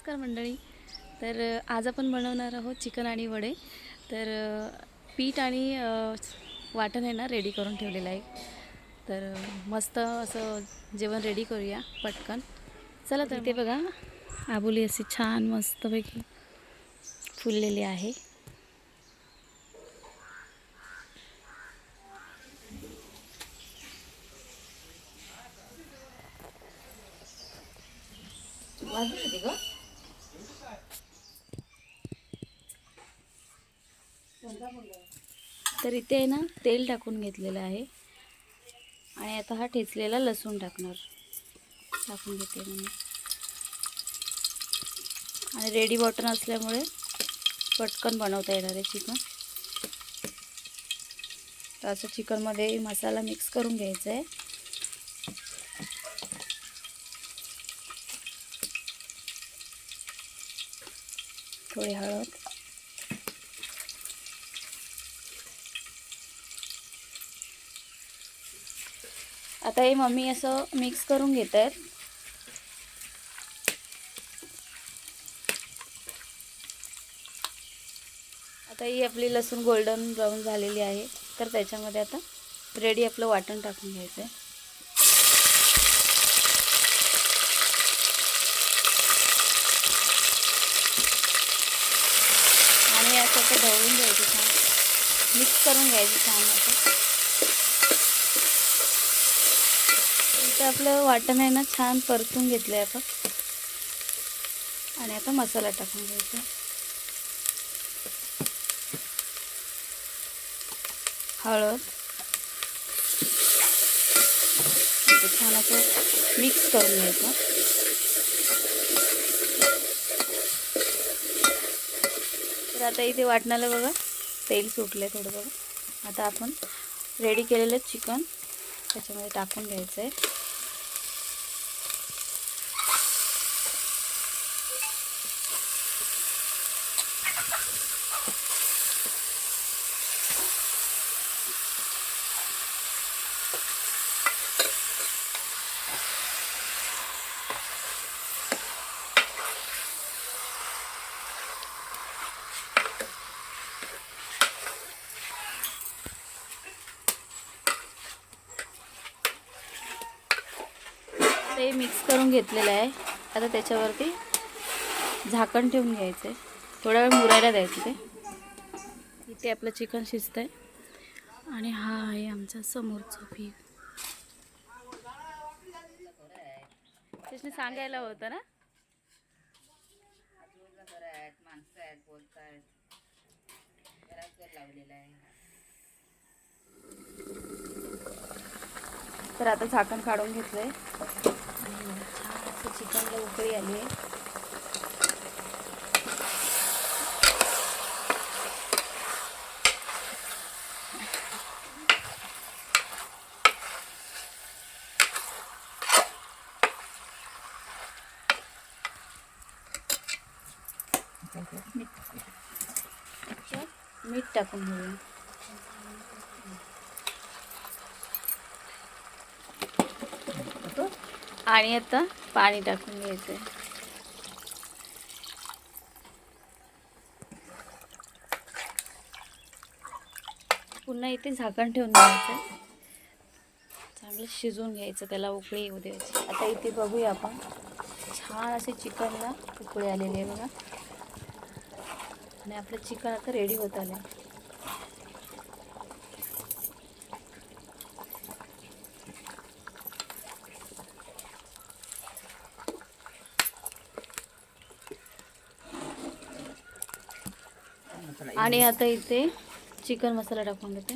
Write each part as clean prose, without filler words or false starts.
नमस्कार मंडळी. तर आज आपण बनवणार आहोत चिकन आणि वडे. तर पीठ आणि वाटण आहे ना रेडी करून ठेवलेलं आहे. तर मस्त असं जेवण रेडी करूया पटकन. चला तर इथे बघा आबोली अशी छान मस्तपैकी फुललेली आहे. तर इथे आहे ना तेल टाकून घेतलेलं आहे आणि आता हा ठेचलेला लसूण टाकून घेते मी. आणि रेडी बॉटन असल्यामुळे पटकन बनवता येणार आहे चिकन. तर असं चिकनमध्ये मसाला मिक्स करून घ्यायचा आहे. थोडी हळद, आता हे मम्मी असं मिक्स करून घेत आहेत. आता ही आपली लसूण गोल्डन ब्राऊन झालेली आहे. तर त्याच्यामध्ये आता रेडी आपलं वाटण टाकून घ्यायचं आहे. आणि असं आता ढवळून घ्यायचं, छान मिक्स करून घ्यायचं छान असं. इथं आपलं वाटण आहे ना छान परतून घेतलं आहे आपण. आणि आता मसाला टाकून घ्यायचा. हळद, छान असं मिक्स करून घ्यायचं. तर आता इथे वाटणाला बघा तेल सुटले थोडं बघा. आता आपण रेडी केलेलं चिकन त्याच्यामध्ये टाकून घ्यायचं आहे. ते मिक्स करून घेतलेलं आहे. आता त्याच्यावरती झाकण ठेवून घ्यायचं आहे. थोडा वेळ मुरायला द्यायचं ते. इथे आपलं चिकन शिजतंय आणि हा आहे आमचा समोरचा व्ह्यू. त्याने सांगायला होतं ना. माणसं आहेत, बोलतायत, लावलेला आहे. तर आता झाकण काढून घेतलंय. छान असं चिकनला उकळी आली आहे. मीठ टाकून घेऊया. आणि आता पाणी टाकून घ्यायचं आहे. पुन्हा इथे झाकण ठेवून द्यायचं. चांगलं शिजवून घ्यायचं, त्याला उकळी येऊ द्यायची. आता इथे बघूया आपण छान असे चिकनला उकळी आलेली आहे बघा. आणि आपलं चिकन आता रेडी होत आलं. आणि आता इथे चिकन मसाला टाकून देते.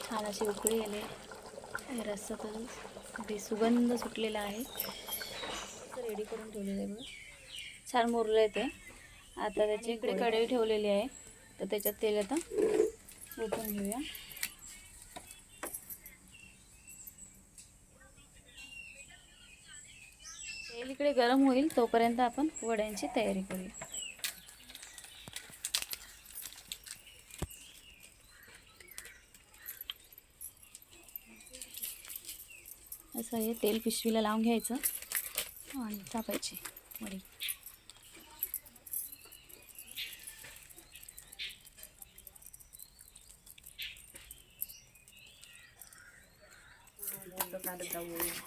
छान अशी उकळी आली. रस्सा तर सुगंध सुटलेला आहे. रेडी करून ठेवलेलं आहे बघा. छान मुरलं आहे ते. आता त्याची इकडे कढई ठेवलेली आहे. तर त्याच्यात तेल आता ओतून घेऊया. तेल इकडे गरम होईल तोपर्यंत आपण वड्यांची तयारी करूया. असं हे तेल पिशवीला लावून घ्यायचं आणि टाकायची वडी.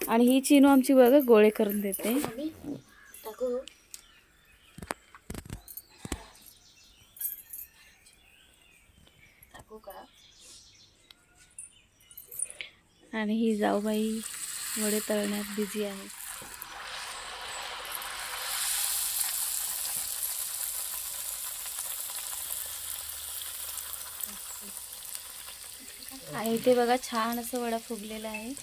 आणि ही चिनू आमची बघा गोळे करून देते. आणि ही जाऊबाई वडे तळण्यात बिझी आहे. आणि इथे बघा छान असं वडा फुगलेला आहे.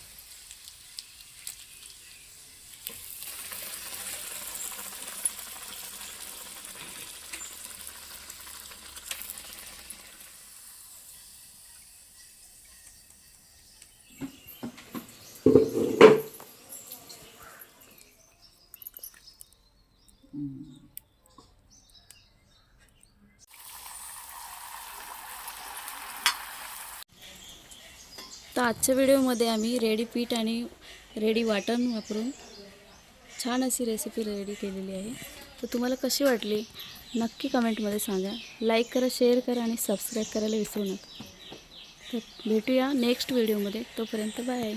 तर आजच्या व्हिडिओमध्ये आम्ही रेडी पीठ आणि रेडी वाटण वापरून छान अशी रेसिपी रेडी केलेली आहे. तर तुम्हाला कशी वाटली नक्की कमेंटमध्ये सांगा. लाईक करा, शेअर करा आणि सबस्क्राईब करायला विसरू नका. तर भेटूया नेक्स्ट व्हिडिओमध्ये. तोपर्यंत बाय.